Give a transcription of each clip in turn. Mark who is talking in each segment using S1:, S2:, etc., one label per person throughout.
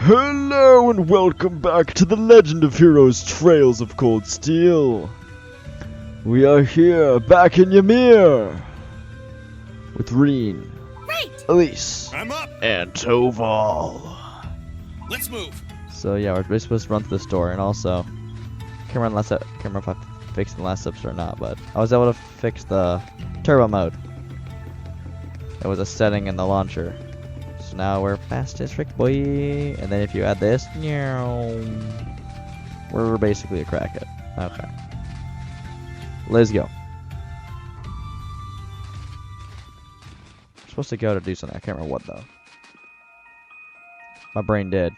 S1: Hello and welcome back to the Legend of Heroes Trails of Cold Steel. We are here, back in Ymir, with Rean, Elise,
S2: I'm up.
S1: and Toval.
S2: Let's move.
S1: So yeah, we're supposed to run through this door, and also, can't remember if I fixed the last episode or not, but I was able to fix the turbo mode. It was a setting in the launcher. So now we're fast as frick, boy. And then if you add this, we're basically a crackhead. Okay. Let's go. We're supposed to go to do something. I can't remember what though. My brain did.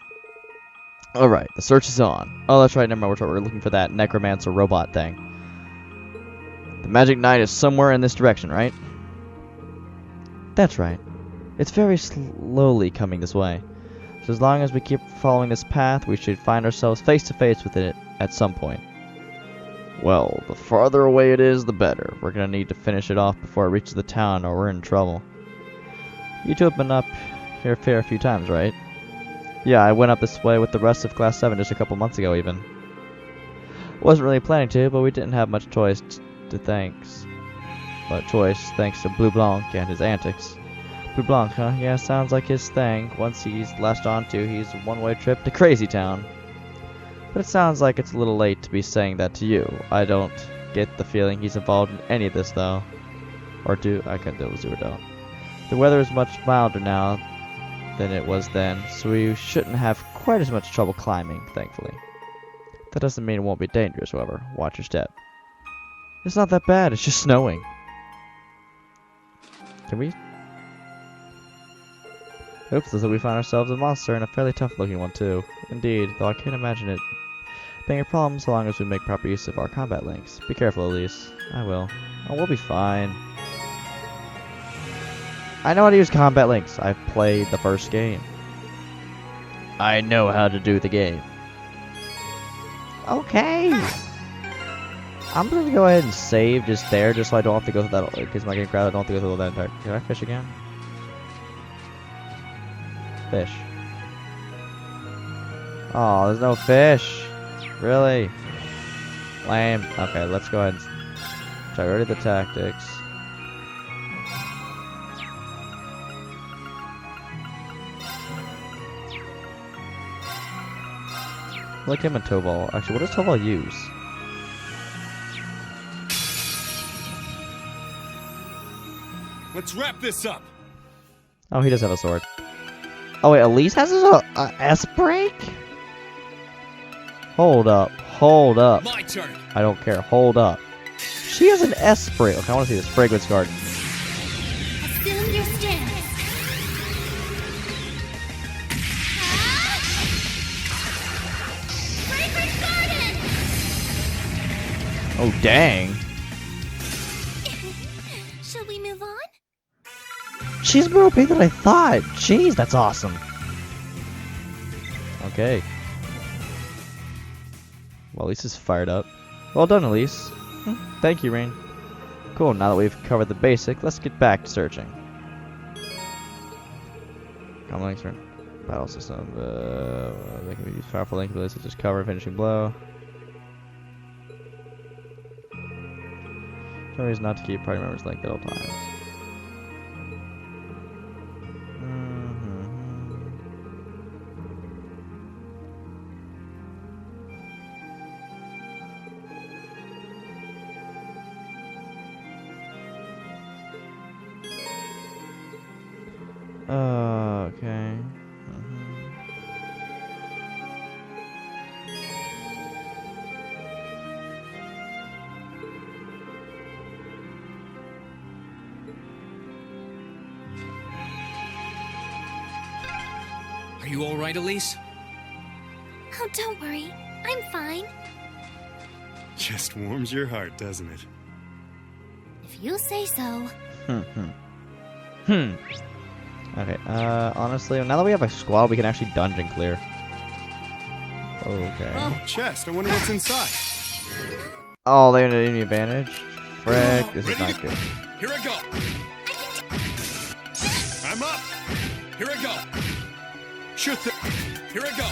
S1: Alright, the search is on. Oh, that's right, never mind. We're looking for that necromancer robot thing. The magic knight is somewhere in this direction, right? That's right. It's very slowly coming this way. So as long as we keep following this path, we should find ourselves face to face with it at some point. Well, the farther away it is, the better. We're gonna need to finish it off before it reaches the town, or we're in trouble. You two have been up here a fair few times, right? Yeah, I went up this way with the rest of Class 7 just a couple months ago, even. Wasn't really planning to, but we didn't have much choice thanks to Blue Blanc and his antics. Blue Blanc, huh? Yeah, sounds like his thing. Once he's latched onto, he's a one-way trip to Crazy Town. But it sounds like it's a little late to be saying that to you. I don't get the feeling he's involved in any of this, though. Or do? I can't do or don't. The weather is much milder now than it was then, so we shouldn't have quite as much trouble climbing, thankfully. That doesn't mean it won't be dangerous, however. Watch your step. It's not that bad, it's just snowing. Can we? Oops, looks like we find ourselves a monster, and a fairly tough-looking one, too. Indeed, though I can't imagine it being a problem so long as we make proper use of our combat links. Be careful, Elise. I will. Oh, we'll be fine. I know how to use combat links. I've played the first game. I know how to do the game. Okay. I'm gonna go ahead and save just there, just so I don't have to go through that. Because my game crowd, I don't have to go through that entire. Can I fish again? Fish. Oh, there's no fish. Really? Lame. Okay, let's go ahead and try rid of the tactics. Like him and Toval. Actually, what does Toval use?
S2: Let's wrap this up.
S1: Oh, he does have a sword. Oh wait, Elise has a S-break? Hold up. Hold up.
S2: My turn.
S1: I don't care. Hold up. She has an S-break. Okay, I want to see this fragrance garden.
S3: Assume your stance. Fragrance garden!
S1: Oh, dang.
S3: Shall we move on?
S1: She's more big than I thought. Jeez, that's awesome. Okay. Well, Elise is fired up. Well done, Elise. Thank you, Rean. Cool, now that we've covered the basic, let's get back to searching. Common links for battle system. They can be used powerful link abilities such as cover and finishing blow. No reason not to keep party members linked at all times. Okay.
S2: Are you all right, Elise?
S3: Oh, don't worry. I'm fine.
S2: Just warms your heart, doesn't it?
S3: If you say so.
S1: Okay, honestly, now that we have a squad, we can actually dungeon clear. Okay.
S2: Oh, chest. I wonder what's inside.
S1: Oh, they didn't any advantage? Frick, this is not good.
S2: Here I go. I'm up. Here I go. Sure thing. Here I go.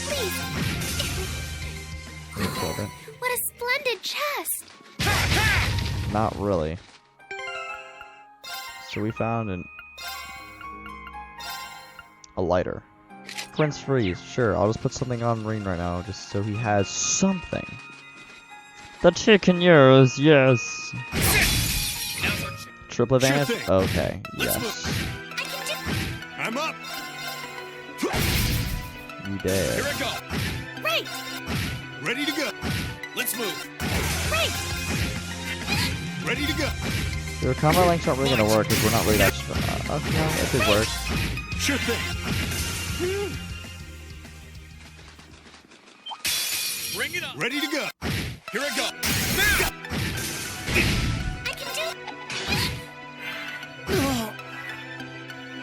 S3: Please.
S1: You killed it.
S3: What a splendid chest.
S1: Not really. So we found a lighter. Prince Freeze. Sure, I'll just put something on Rean right now, just so he has something. The chicken yours, yes. Triple advantage?
S2: Sure thing.
S1: Okay,
S2: Let's
S1: yes.
S2: I'm up.
S1: You dare.
S2: Here I go.
S3: Right.
S2: Ready to go. Let's move.
S3: Right.
S2: Ready to go.
S1: Your combat links aren't really gonna work because we're not really that strong. Okay, no, it could work.
S2: Sure thing. Bring it up. Ready to go. Here I go. Now.
S3: I can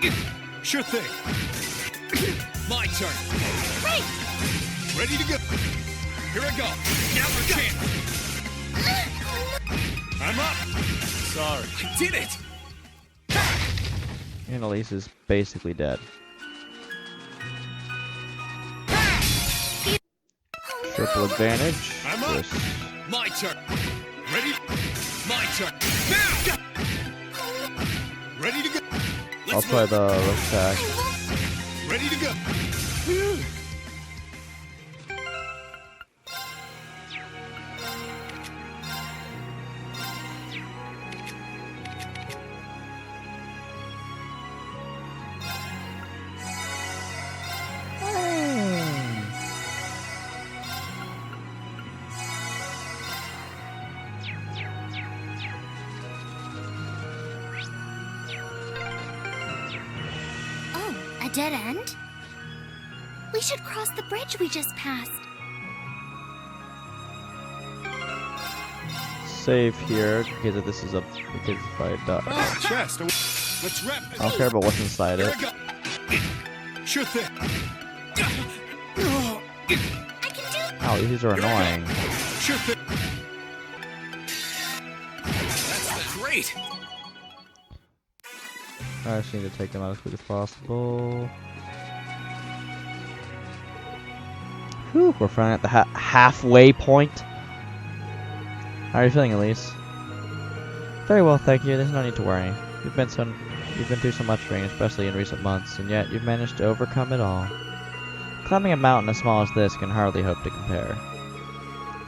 S3: do.
S2: Sure thing. My turn.
S3: Right.
S2: Ready to go. Here I go. Now for chance. I'm up. Sorry. I did it.
S1: And Elise is basically dead. Triple advantage.
S2: I'm up.
S1: Yes.
S2: My turn. Ready? My turn. Now. Ready to go.
S1: I'll try the attack.
S2: Ready to go.
S3: Oh, a dead end? We should cross the bridge we just passed.
S1: Save here because if this is a because if I die.
S2: Oh, chest. Let's wrap
S1: I
S2: it.
S1: don't care about what's inside
S2: Here
S1: it.
S2: I go. Sure thing.
S3: I can do.
S1: Ow, these are annoying.
S2: Sure thing. That's great.
S1: I just need to take them out as quick as possible. Whew, we're finally at the halfway point. How are you feeling, Elise? Very well, thank you. There's no need to worry. You've been through so much, Rean, especially in recent months, and yet you've managed to overcome it all. Climbing a mountain as small as this can hardly hope to compare.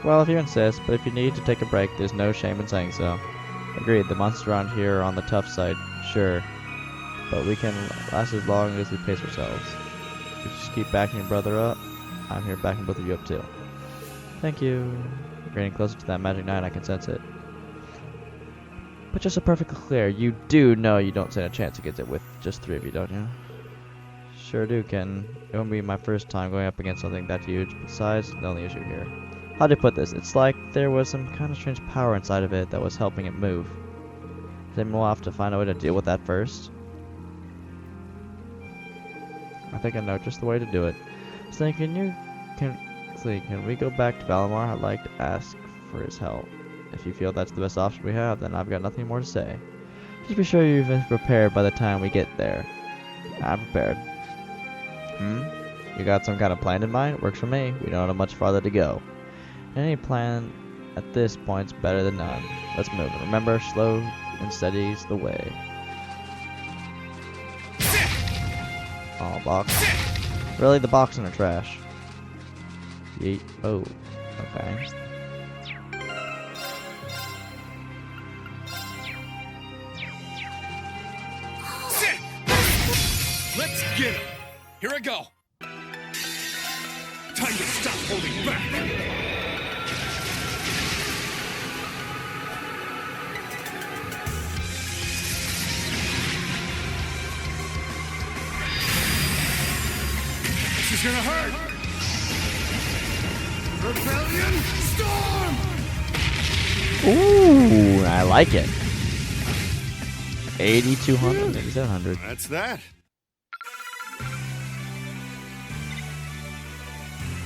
S1: Well, if you insist, but if you need to take a break, there's no shame in saying so. Agreed, the monsters around here are on the tough side, sure. But we can last as long as we pace ourselves. If you just keep backing your brother up, I'm here backing both of you up too. Thank you. You're getting closer to that magic night, I can sense it. But just so perfectly clear, you do know you don't stand a chance against it with just 3 of you, don't you? Sure do, Ken. It won't be my first time going up against something that huge. Besides, the only issue here. How do you put this? It's like there was some kind of strange power inside of it that was helping it move. Then we'll have to find a way to deal with that first. I think I know just the way to do it. So can we go back to Valimar? I'd like to ask for his help. If you feel that's the best option we have, then I've got nothing more to say. Just be sure you've been prepared by the time we get there. I'm prepared. You got some kind of plan in mind? Works for me. We don't have much farther to go. Any plan at this point's better than none. Let's move. And remember, slow and steady's the way. Oh, box. Really? The box in the trash. Yeet. Oh. Okay.
S2: Let's get him. Here I go. Time to stop holding back. This is gonna hurt. Rebellion storm.
S1: Ooh, I like it. 8,200, 8,700.
S2: That's that.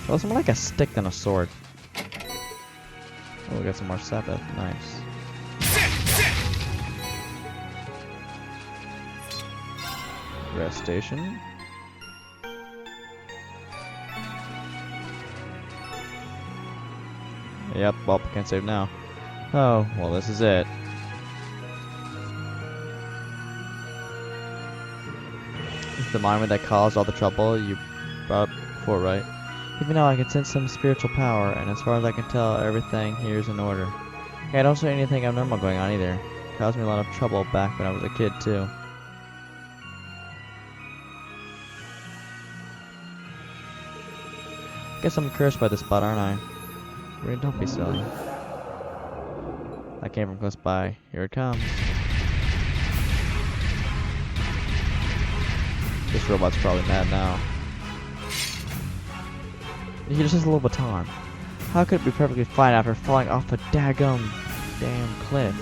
S1: Well, it's more like a stick than a sword. Oh, we got some more Sabbath. Nice. Rest station. Yep, well, can't save now. Oh, well, this is it. It's the monument that caused all the trouble you brought up before, right? Even now, I can sense some spiritual power, and as far as I can tell, everything here is in order. Okay, I don't see anything abnormal going on either. It caused me a lot of trouble back when I was a kid, too. Guess I'm cursed by this spot, aren't I? Rean, don't be silly. I came from close by. Here it comes. This robot's probably mad now. He just has a little baton. How could it be perfectly fine after falling off a damn cliff?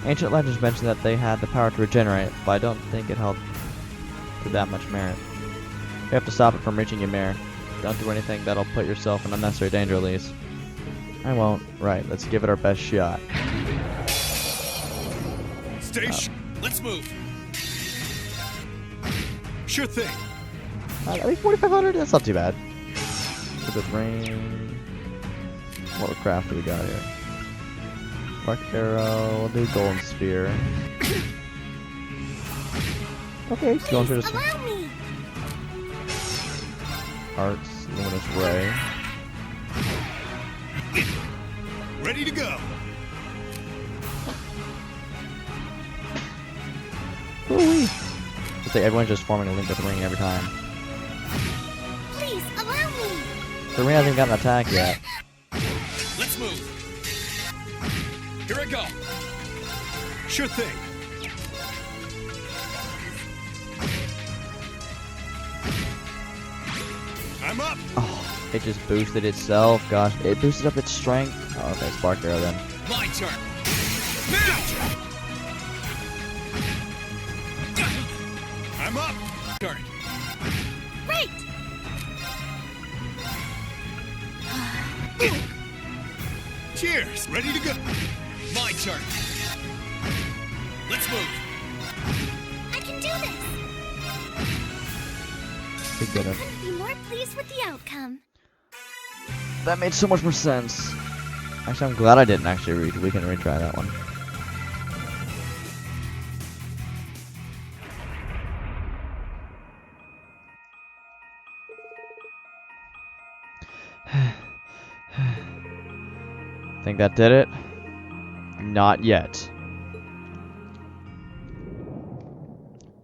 S1: Ancient legends mention that they had the power to regenerate, but I don't think it held to that much merit. We have to stop it from reaching Ymir. Don't do anything that'll put yourself in unnecessary danger, Elise. I won't. Right, let's give it our best shot.
S2: Station. Let's move. Sure thing.
S1: I think 4,500? That's not too bad. With rain. What craft do we got here? Mark arrow. We'll do golden sphere. Okay, going through this.
S3: Allow me.
S1: Arts, luminous ray.
S2: Ready to go.
S1: Woo-wee. It's like everyone's just forming a link with the ring every time.
S3: Please allow me.
S1: The ring hasn't even got an attack yet.
S2: Let's move. Here I go. Sure thing. I'm up.
S1: Oh, it just boosted itself. Gosh, it boosted up its strength. Oh, okay, spark arrow then.
S2: My turn. Now. I'm up. Turn.
S3: Right.
S2: Cheers. Ready to go. My turn. Let's move.
S3: I can do this.
S1: We did it.
S3: Couldn't be more pleased with the outcome.
S1: That made so much more sense. Actually, I'm glad I didn't actually read. We can retry that one. Think that did it? Not yet.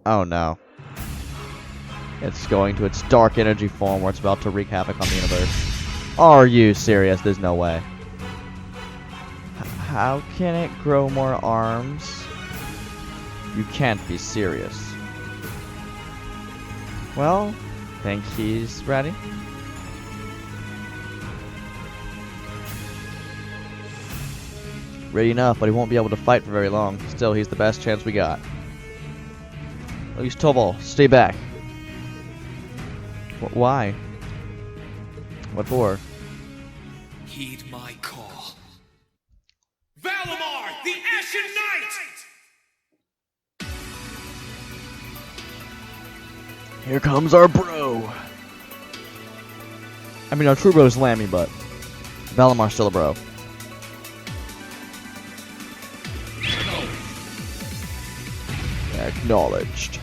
S1: Oh no. It's going to its dark energy form where it's about to wreak havoc on the universe. Are you serious? There's no way. How can it grow more arms? You can't be serious. Well, think he's ready? Ready enough, but he won't be able to fight for very long. Still, he's the best chance we got. At least Tobal, stay back. Why? What for?
S4: Heed my call. Valimar, the Ashen Knight!
S1: Here comes our bro. I mean, our true bro is Lammy, but Valimar's still a bro. Acknowledged.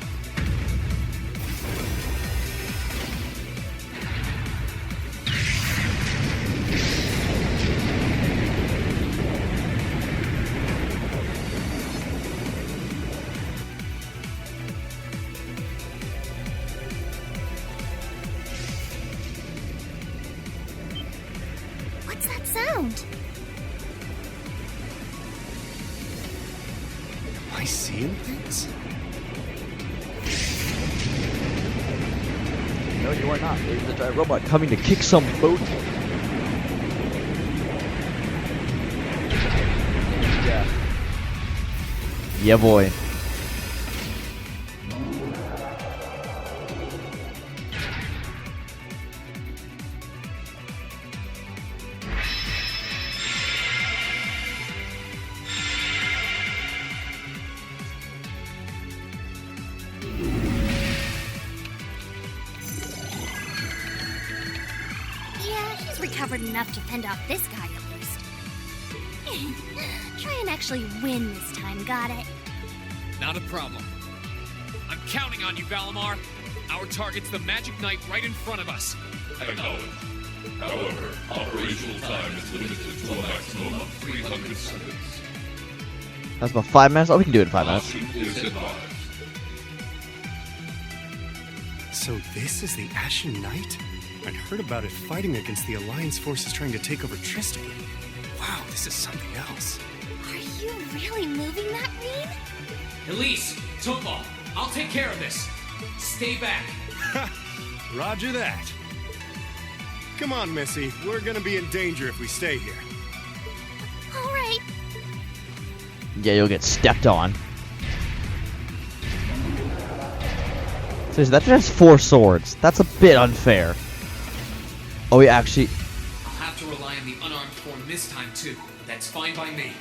S3: What's that sound?
S2: Am I seeing things?
S1: No, you are not. There's a giant robot coming to kick some boat. Yeah. Yeah, boy.
S3: Yeah, he's recovered enough to fend off this guy at least. Try and actually win this time, got it?
S4: Not a problem. I'm counting on you, Valimar. Our target's the Magic Knight right in front of us.
S5: Acknowledged. However, operational time is limited to a maximum of 300 seconds.
S1: That's about 5 minutes? Oh, we can do it in 5 minutes.
S5: Caution is advised.
S2: So this is the Ashen Knight? I'd heard about it fighting against the Alliance forces trying to take over Tristan. Wow, this is something else.
S3: Are you really moving that, Rean?
S4: Elise, Topal, I'll take care of this. Stay back.
S2: Roger that. Come on, Missy. We're gonna be in danger if we stay here.
S3: All right.
S1: Yeah, you'll get stepped on. Seriously, that just has 4 swords. That's a bit unfair. Oh, we actually...
S4: I'll have to rely on the unarmed form this time too. That's fine by me.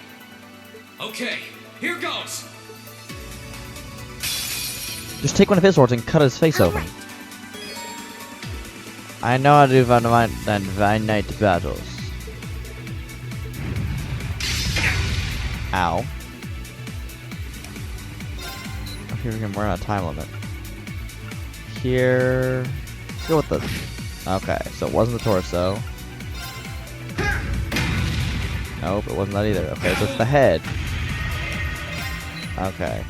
S4: Okay, here goes.
S1: Just take one of his swords and cut his face open. I know how to do Divine Knight battles. Ow. Oh, here we can run out of time limit. Here... Let's go with the... Okay, so it wasn't the torso. Nope, it wasn't that either. Okay, so it's the head. Okay.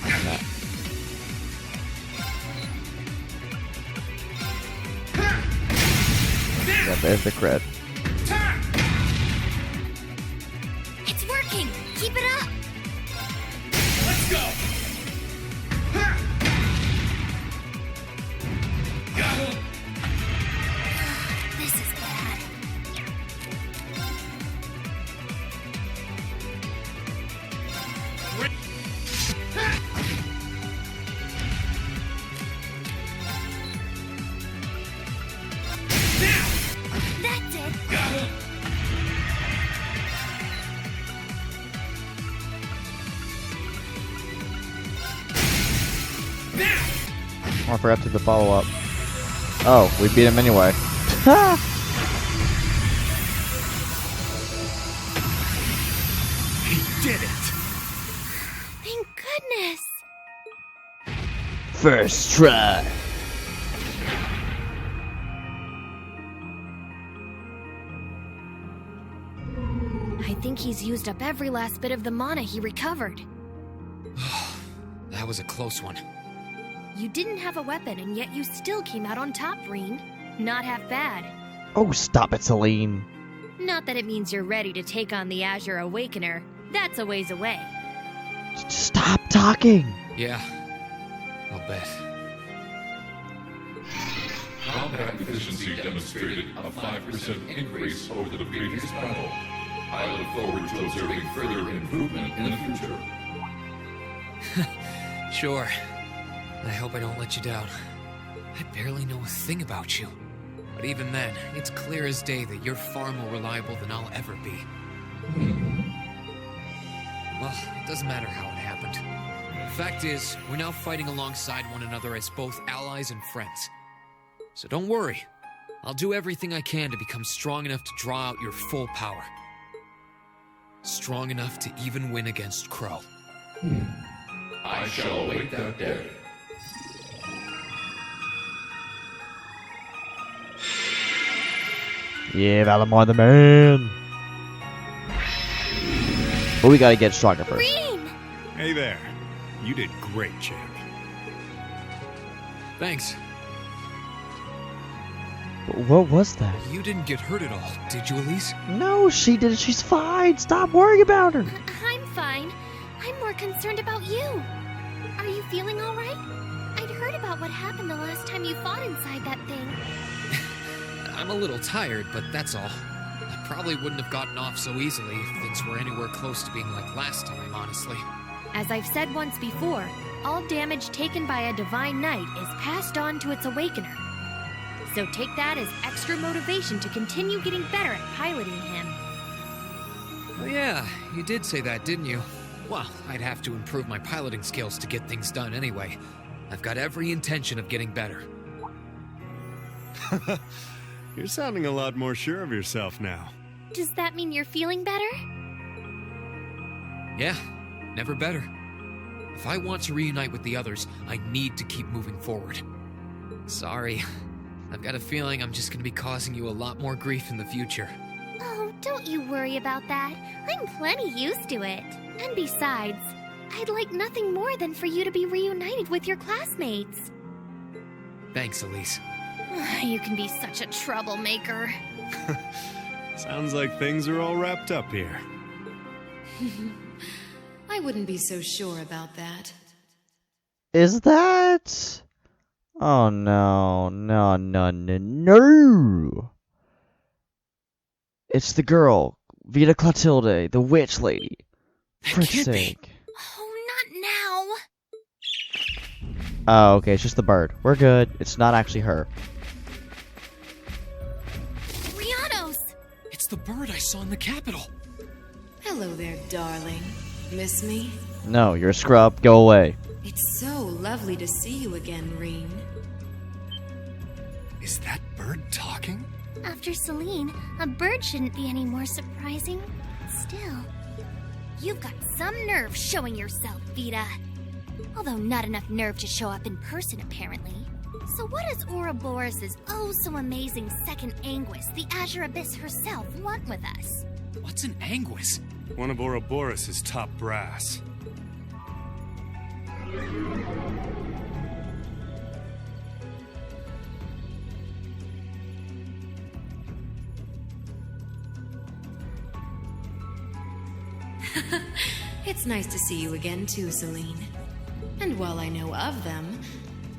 S1: No. Yeah, there's the crit.
S3: It's working. Keep it up.
S4: Let's go.
S3: This is bad. That's it.
S1: Oh, I forgot to do the follow-up. Oh, we beat him anyway.
S2: He did it!
S3: Thank goodness.
S1: First try.
S3: I think he's used up every last bit of the mana he recovered.
S4: That was a close one.
S3: You didn't have a weapon, and yet you still came out on top, Rean. Not half bad.
S1: Oh, stop it, Celine.
S3: Not that it means you're ready to take on the Azure Awakener. That's a ways away.
S1: Stop talking.
S4: Yeah, I'll bet.
S5: Combat efficiency demonstrated a 5% increase over the previous battle. I look forward to observing further improvement in the future.
S4: Sure. I hope I don't let you down. I barely know a thing about you. But even then, it's clear as day that you're far more reliable than I'll ever be. Well, it doesn't matter how it happened. Fact is, we're now fighting alongside one another as both allies and friends. So don't worry. I'll do everything I can to become strong enough to draw out your full power. Strong enough to even win against Crow.
S5: I shall await that day.
S1: Yeah, Valimar the man. But we gotta get stronger first.
S3: Rean!
S2: Hey there. You did great, champ.
S4: Thanks.
S1: What was that?
S4: You didn't get hurt at all, did you, Elise?
S1: No, she did. She's fine. Stop worrying about her.
S3: I'm fine. I'm more concerned about you. Are you feeling all right? I'd heard about what happened the last time you fought inside that thing.
S4: I'm a little tired, but that's all. I probably wouldn't have gotten off so easily if things were anywhere close to being like last time, honestly.
S3: As I've said once before, all damage taken by a Divine Knight is passed on to its Awakener. So take that as extra motivation to continue getting better at piloting him.
S4: Oh yeah, you did say that, didn't you? Well, I'd have to improve my piloting skills to get things done anyway. I've got every intention of getting better.
S2: You're sounding a lot more sure of yourself now.
S3: Does that mean you're feeling better?
S4: Yeah, never better. If I want to reunite with the others, I need to keep moving forward. Sorry, I've got a feeling I'm just gonna be causing you a lot more grief in the future.
S3: Oh, don't you worry about that. I'm plenty used to it. And besides, I'd like nothing more than for you to be reunited with your classmates.
S4: Thanks, Elise.
S3: You can be such a troublemaker.
S2: Sounds like things are all wrapped up here.
S6: I wouldn't be so sure about that.
S1: Is that? Oh no, no, no, no, no! It's the girl, Vita Clotilde, the witch lady. For sake.
S3: Oh, not now.
S1: Oh, okay, it's just the bird. We're good. It's not actually her.
S3: Rianos!
S4: It's the bird I saw in the Capitol.
S6: Hello there, darling. Miss me?
S1: No, you're a scrub. Go away.
S6: It's so lovely to see you again, Rean.
S2: Is that bird talking?
S3: After Celine, a bird shouldn't be any more surprising. Still, you've got some nerve showing yourself, Vita. Although not enough nerve to show up in person, apparently. So what does Ouroboros' oh-so-amazing second Anguis, the Azure Abyss herself, want with us?
S4: What's an Anguis?
S2: One of Ouroboros' top brass.
S6: It's nice to see you again too, Celine. And while I know of them,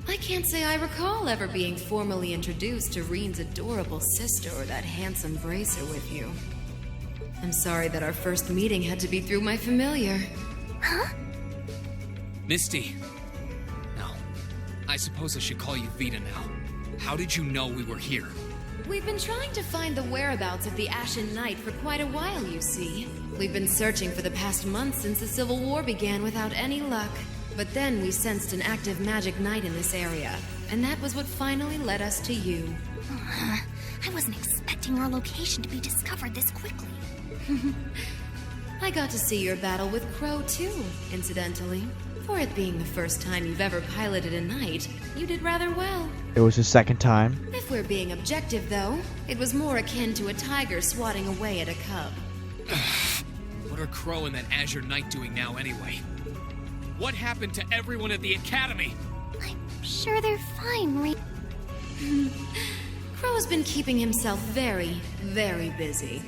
S6: I can't say I recall ever being formally introduced to Rean's adorable sister or that handsome bracer with you. I'm sorry that our first meeting had to be through my familiar.
S3: Huh?
S4: Misty. No. I suppose I should call you Vita now. How did you know we were here?
S6: We've been trying to find the whereabouts of the Ashen Knight for quite a while, you see. We've been searching for the past month since the Civil War began without any luck. But then we sensed an active magic knight in this area, and that was what finally led us to you.
S3: I wasn't expecting our location to be discovered this quickly.
S6: I got to see your battle with Crow too, incidentally. For it being the first time you've ever piloted a knight, you did rather well.
S1: It was his second time.
S6: If we're being objective, though, it was more akin to a tiger swatting away at a cub.
S4: What are Crow and that Azure Knight doing now anyway? What happened to everyone at the Academy?
S3: I'm sure they're fine, Rean.
S6: Crow's been keeping himself very, very busy.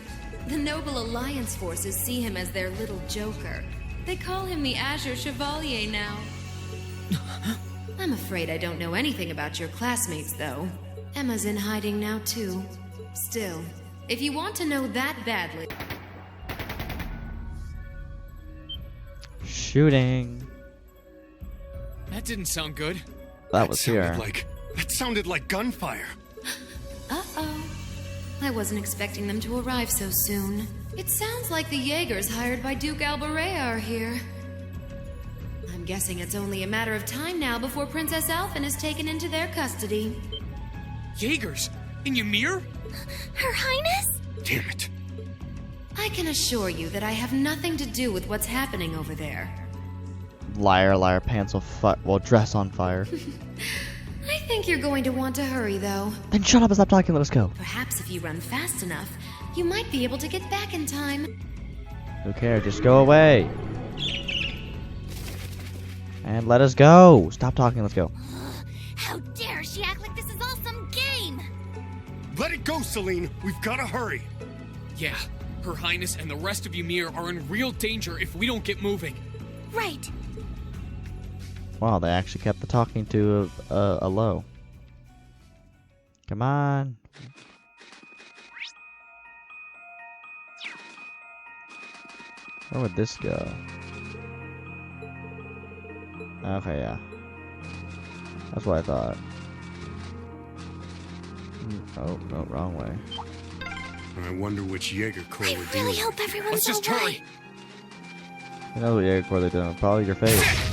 S6: The Noble Alliance forces see him as their little joker. They call him the Azure Chevalier now. I'm afraid I don't know anything about your classmates, though. Emma's in hiding now, too. Still, if you want to know that badly...
S1: Shooting.
S4: That didn't sound good.
S1: That was here.
S2: That sounded like gunfire.
S6: Uh-oh. I wasn't expecting them to arrive so soon. It sounds like the Jaegers hired by Duke Alberea are here. I'm guessing it's only a matter of time now before Princess Alphen is taken into their custody.
S4: Jaegers? In Ymir?
S3: Her Highness?
S2: Damn it.
S6: I can assure you that I have nothing to do with what's happening over there.
S1: Liar, liar, pants will dress on fire.
S6: I think you're going to want to hurry, though.
S1: Then shut up and stop talking, let us go.
S6: Perhaps if you run fast enough, you might be able to get back in time.
S1: Who cares? Just go away. And let us go. Stop talking, let's go.
S3: How dare she act like this is all some game?
S2: Let it go, Celine. We've got to hurry.
S4: Yeah, Her Highness and the rest of Ymir are in real danger if we don't get moving.
S3: Right.
S1: Wow, they actually kept the talking to a low. Come on. Where would this go? Okay, yeah. That's what I thought. Oh, no, wrong way.
S2: I wonder which Jaeger Corps
S3: I
S2: we're
S3: really
S2: dealing
S3: hope
S2: with.
S3: everyone's
S4: Let's just
S3: all right.
S4: hurry.
S1: You know what Jaeger they're doing? Probably your face.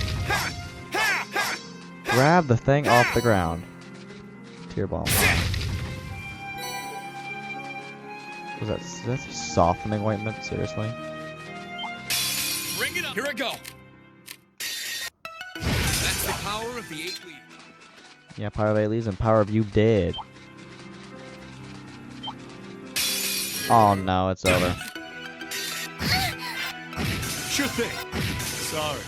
S1: Grab the thing off the ground. Tear bomb. Is that softening ointment? Seriously?
S4: Bring it up. Here I go. That's the power of the 8 leaves.
S1: Yeah, power of 8 leaves and power of you dead. Oh no, it's over.
S2: Sure thing. Sorry.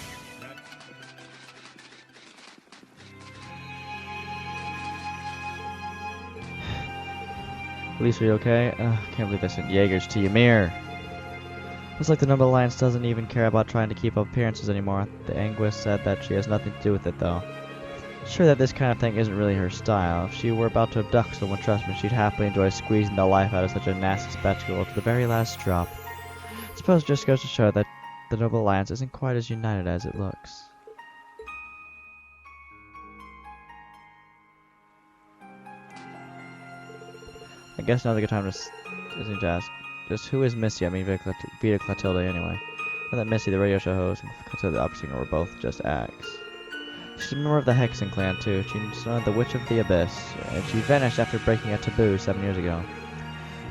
S1: Elise, are you okay? Can't believe they sent Jaegers to Ymir. Looks like the Noble Alliance doesn't even care about trying to keep up appearances anymore. The Anguis said that she has nothing to do with it, though. Sure that this kind of thing isn't really her style. If she were about to abduct someone, trust me, she'd happily enjoy squeezing the life out of such a nasty spectacle to the very last drop. I suppose it just goes to show that the Noble Alliance isn't quite as united as it looks. I guess now's a good time to ask, just who is Missy? I mean, Vita Clotilde anyway. And that Missy, the radio show host, and Clotilde, the opera singer, were both just acts. She's a member of the Hexen clan, too. She's known as the Witch of the Abyss, and she vanished after breaking a taboo 7 years ago.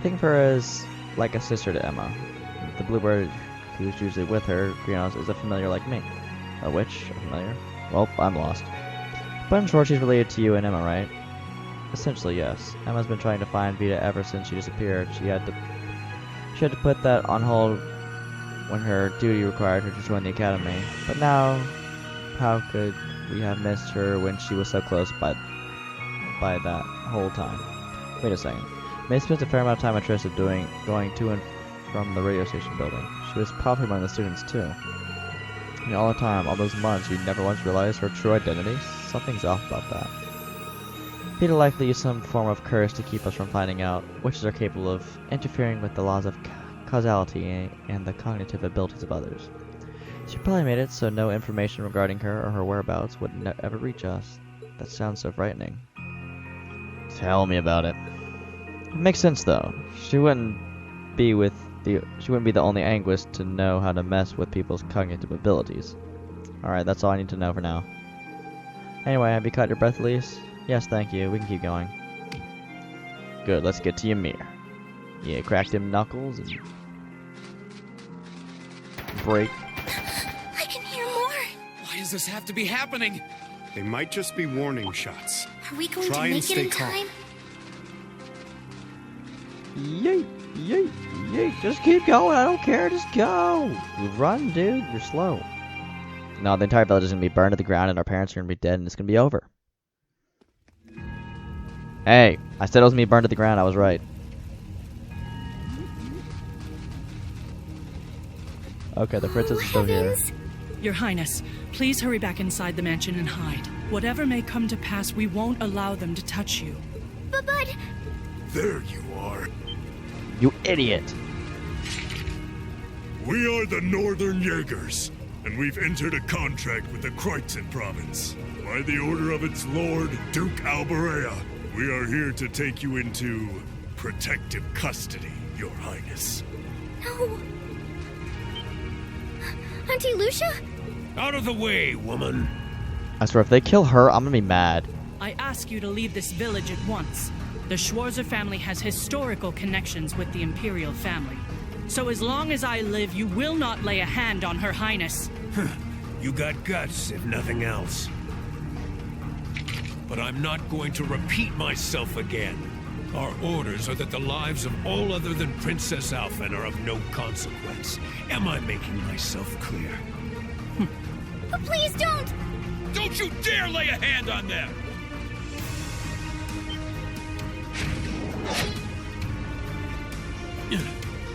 S1: Think of her as like a sister to Emma. The bluebird who's usually with her, Greenhouse, is a familiar like me. A witch? A familiar? Well, I'm lost. But I'm sure she's related to you and Emma, right? Essentially, yes. Emma's been trying to find Vita ever since she disappeared. She had to put that on hold when her duty required her to join the academy. But now, how could we have missed her when she was so close by that whole time? Wait a second. May spent a fair amount of time at Trista going to and from the radio station building. She was probably among the students too. And all the time, all those months, you never once realized her true identity? Something's off about that. Vita likely used some form of curse to keep us from finding out. Witches are capable of interfering with the laws of causality and the cognitive abilities of others. She probably made it so no information regarding her or her whereabouts would ever reach us. That sounds so frightening. Tell me about it. It makes sense though. She wouldn't be the only Anguis to know how to mess with people's cognitive abilities. Alright, that's all I need to know for now. Anyway, have you caught your breath, Elise? Yes, thank you. We can keep going. Good, let's get to Ymir. Yeah, crack them knuckles and break.
S3: I can hear more.
S4: Why does this have to be happening?
S2: They might just be warning shots.
S3: Are we going
S2: Try
S3: to
S2: and
S3: make it
S2: stay
S3: in
S2: calm.
S3: time?
S1: Yeet, yeet, yeet. Just keep going. I don't care. Just go. You run, dude. You're slow. No, the entire village is going to be burned to the ground and our parents are going to be dead and it's going to be over. Hey, I said it was going to be burned to the ground. I was right. Okay, the princess is still here.
S3: Heavens.
S7: Your Highness, please hurry back inside the mansion and hide. Whatever may come to pass, we won't allow them to touch you.
S3: But...
S8: There you are.
S1: You idiot.
S8: We are the Northern Jaegers, and we've entered a contract with the Kreutzen province. By the order of its lord, Duke Alberea, we are here to take you into protective custody, Your Highness.
S3: No. Auntie Lucia?
S8: Out of the way, woman.
S1: I swear, if they kill her, I'm gonna be mad.
S7: I ask you to leave this village at once. The Schwarzer family has historical connections with the Imperial family. So as long as I live, you will not lay a hand on Her Highness.
S8: You got guts, if nothing else. But I'm not going to repeat myself again. Our orders are that the lives of all other than Princess Alphen are of no consequence. Am I making myself clear?
S3: But please don't!
S8: Don't you dare lay a hand on them!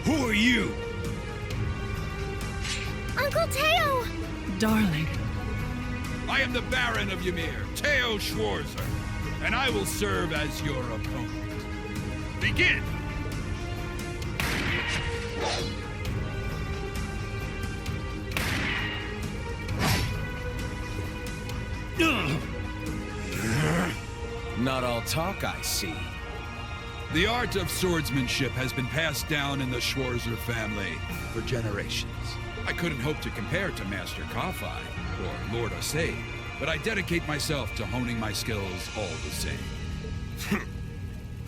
S8: Who are you?
S3: Uncle Teo!
S7: Darling,
S8: I am the Baron of Ymir, Thors Schwarzer, and I will serve as your opponent. Begin!
S9: Not all talk, I see.
S10: The art of swordsmanship has been passed down in the Schwarzer family for generations. I couldn't hope to compare to Master Kafai or Lord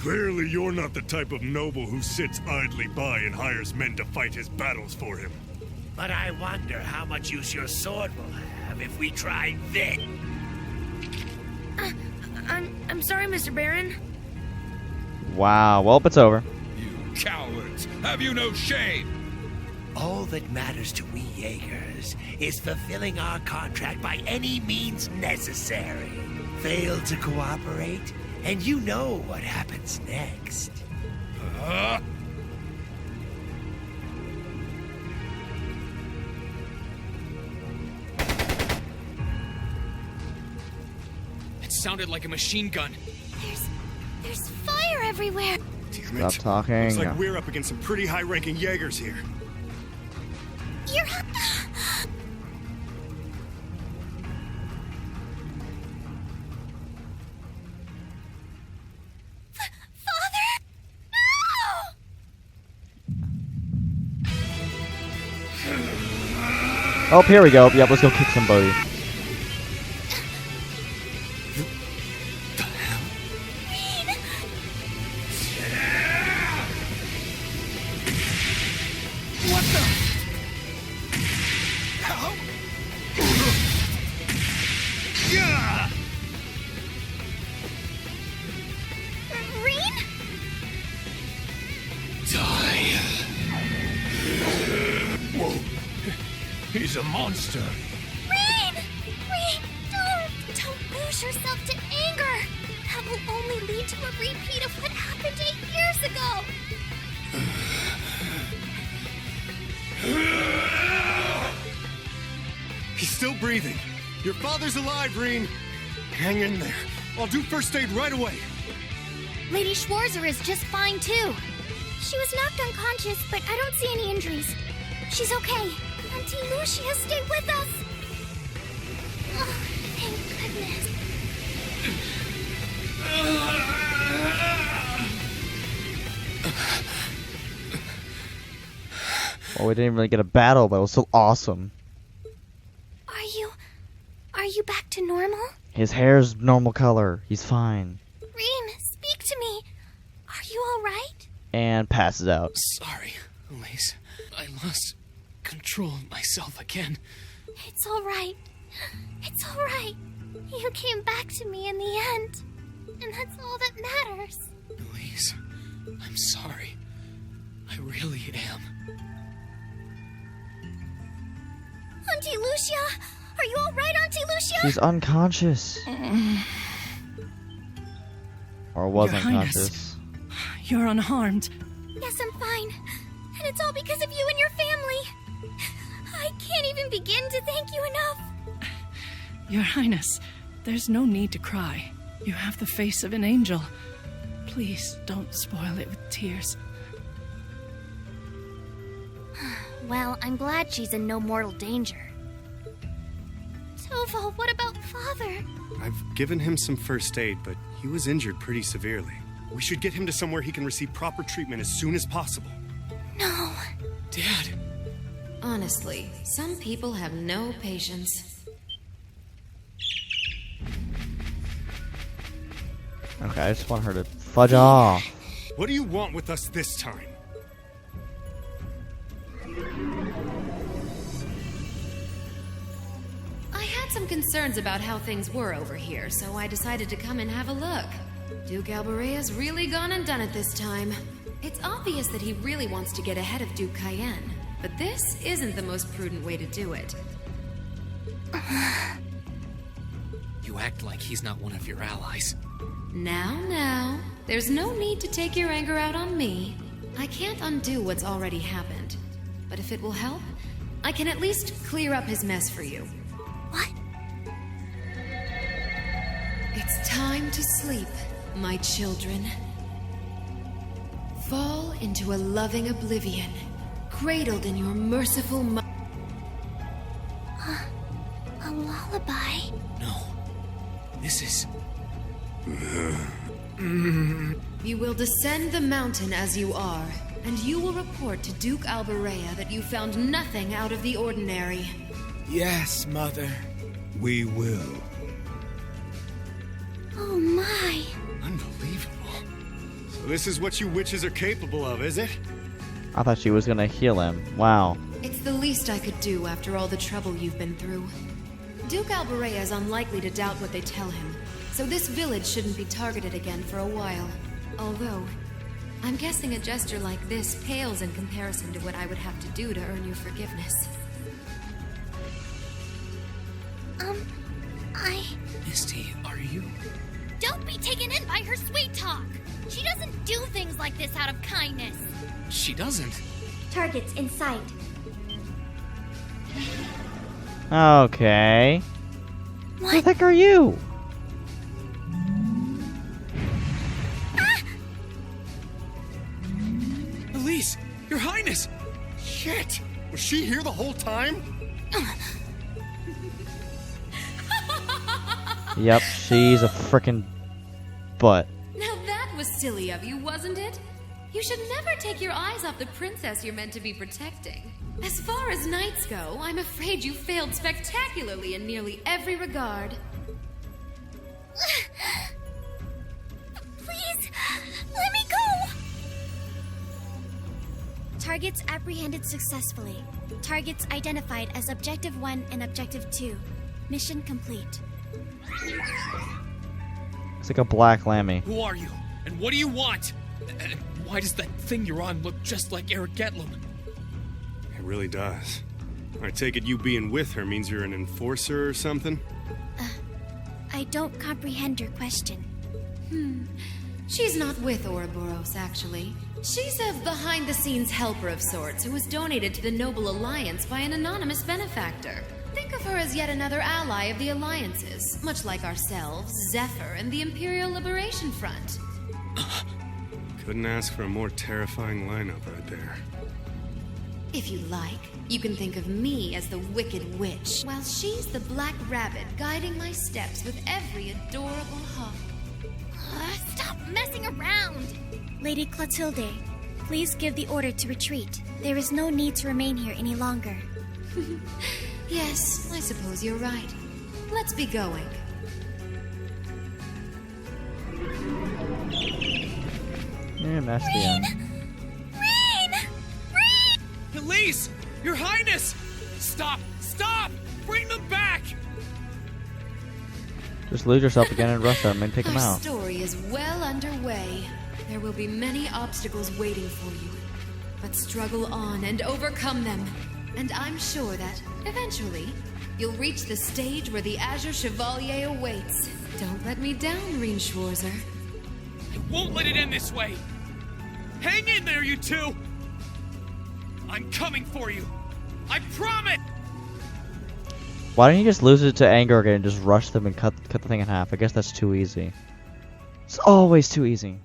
S8: Clearly you're not the type of noble who sits idly by and hires men to fight his battles for him.
S11: But I wonder how much use your sword will have if we try this.
S12: I'm sorry, Mr. Baron.
S1: Wow, well, it's over.
S10: You cowards! Have you no shame?
S11: All that matters to we Jaegers is fulfilling our contract by any means necessary. Fail to cooperate, and you know what happens next.
S4: It sounded like a machine gun.
S3: There's fire everywhere.
S2: Damn it.
S1: Stop talking.
S2: Looks like we're up against some pretty high-ranking Jaegers here.
S3: You're... Father? No!
S1: Oh, here we go. Yep, let's go kick somebody.
S3: Rean?
S8: He's a monster.
S3: Rean! Don't lose yourself to anger. That will only lead to a repeat of what happened 8 years ago.
S2: He's still breathing. Your father's alive, Rean. Hang in there. I'll do first aid right away.
S3: Lady Schwarzer is just fine, too. She was knocked unconscious, but I don't see any injuries. She's okay. Auntie Lucia stayed with us. Oh, thank goodness.
S1: Well, we didn't really get a battle, but it was so awesome.
S3: Are you back to normal?
S1: His hair's normal color. He's fine.
S3: Rean, speak to me. Are you alright?
S1: And passes out.
S4: Sorry, Elise. I lost control of myself again.
S3: It's alright. It's alright. You came back to me in the end. And that's all that matters.
S4: Elise, I'm sorry. I really am.
S3: Auntie Lucia! Are you alright, Auntie Lucia?
S1: She's unconscious. Or was
S7: Your
S1: unconscious.
S7: Highness, you're unharmed.
S3: Yes, I'm fine. And it's all because of you and your family. I can't even begin to thank you enough.
S7: Your Highness, there's no need to cry. You have the face of an angel. Please don't spoil it with tears.
S3: Well, I'm glad she's in no mortal danger. Toval, what about Father?
S2: I've given him some first aid, but he was injured pretty severely. We should get him to somewhere he can receive proper treatment as soon as possible.
S3: No.
S4: Dad!
S6: Honestly, some people have no patience.
S1: Okay, I just want her to fudge off.
S2: What do you want with us this time?
S6: I had some concerns about how things were over here, so I decided to come and have a look. Duke Alborea's really gone and done it this time. It's obvious that he really wants to get ahead of Duke Cayenne, but this isn't the most prudent way to do it.
S4: You act like he's not one of your allies.
S6: Now, there's no need to take your anger out on me. I can't undo what's already happened. But if it will help, I can at least clear up his mess for you.
S3: What?
S6: It's time to sleep, my children. Fall into a loving oblivion, cradled in your merciful
S3: A lullaby?
S4: No. This is...
S6: You will descend the mountain as you are, and you will report to Duke Alborea that you found nothing out of the ordinary.
S11: Yes, Mother. We will.
S3: Oh my.
S2: Unbelievable. So this is what you witches are capable of, is it?
S1: I thought she was gonna heal him. Wow.
S6: It's the least I could do after all the trouble you've been through. Duke Alberea is unlikely to doubt what they tell him, so this village shouldn't be targeted again for a while. Although, I'm guessing a gesture like this pales in comparison to what I would have to do to earn your forgiveness.
S4: Misty, are you?
S3: Don't be taken in by her sweet talk! She doesn't do things like this out of kindness.
S4: She doesn't.
S3: Targets in sight.
S1: Okay.
S3: What?
S1: Who the heck are you?
S2: Elise, Your Highness! Shit! Was she here the whole time?
S1: Yep, she's a frickin' butt.
S6: Now that was silly of you, wasn't it? You should never take your eyes off the princess you're meant to be protecting. As far as knights go, I'm afraid you failed spectacularly in nearly every regard.
S3: Please, let me go! Targets apprehended successfully. Targets identified as Objective 1 and Objective 2. Mission complete.
S1: It's like a black lammy.
S4: Who are you? And what do you want? And why does that thing you're on look just like Eric Getlum?
S2: It really does. I take it you being with her means you're an enforcer or something?
S3: I don't comprehend your question.
S6: She's not with Ouroboros, actually. She's a behind-the-scenes helper of sorts who was donated to the Noble Alliance by an anonymous benefactor. Think of her as yet another ally of the Alliances, much like ourselves, Zephyr, and the Imperial Liberation Front.
S2: Couldn't ask for a more terrifying lineup right there.
S6: If you like, you can think of me as the Wicked Witch, while she's the Black Rabbit guiding my steps with every adorable hop.
S3: Stop messing around! Lady Clotilde, please give the order to retreat. There is no need to remain here any longer.
S6: Yes, I suppose you're right. Let's be going.
S1: And that's the end.
S3: Rean!
S4: Elise! Your Highness! Stop! Stop! Bring them back!
S1: Just lose yourself again and rush them and take them
S6: Our
S1: out.
S6: story is well underway. There will be many obstacles waiting for you. But struggle on and overcome them. And I'm sure that, eventually, you'll reach the stage where the Azure Chevalier awaits. Don't let me down, Rean Schwarzer.
S4: I won't let it end this way! Hang in there, you two! I'm coming for you! I promise!
S1: Why don't you just lose it to anger again and just rush them and cut the thing in half? I guess that's too easy. It's always too easy.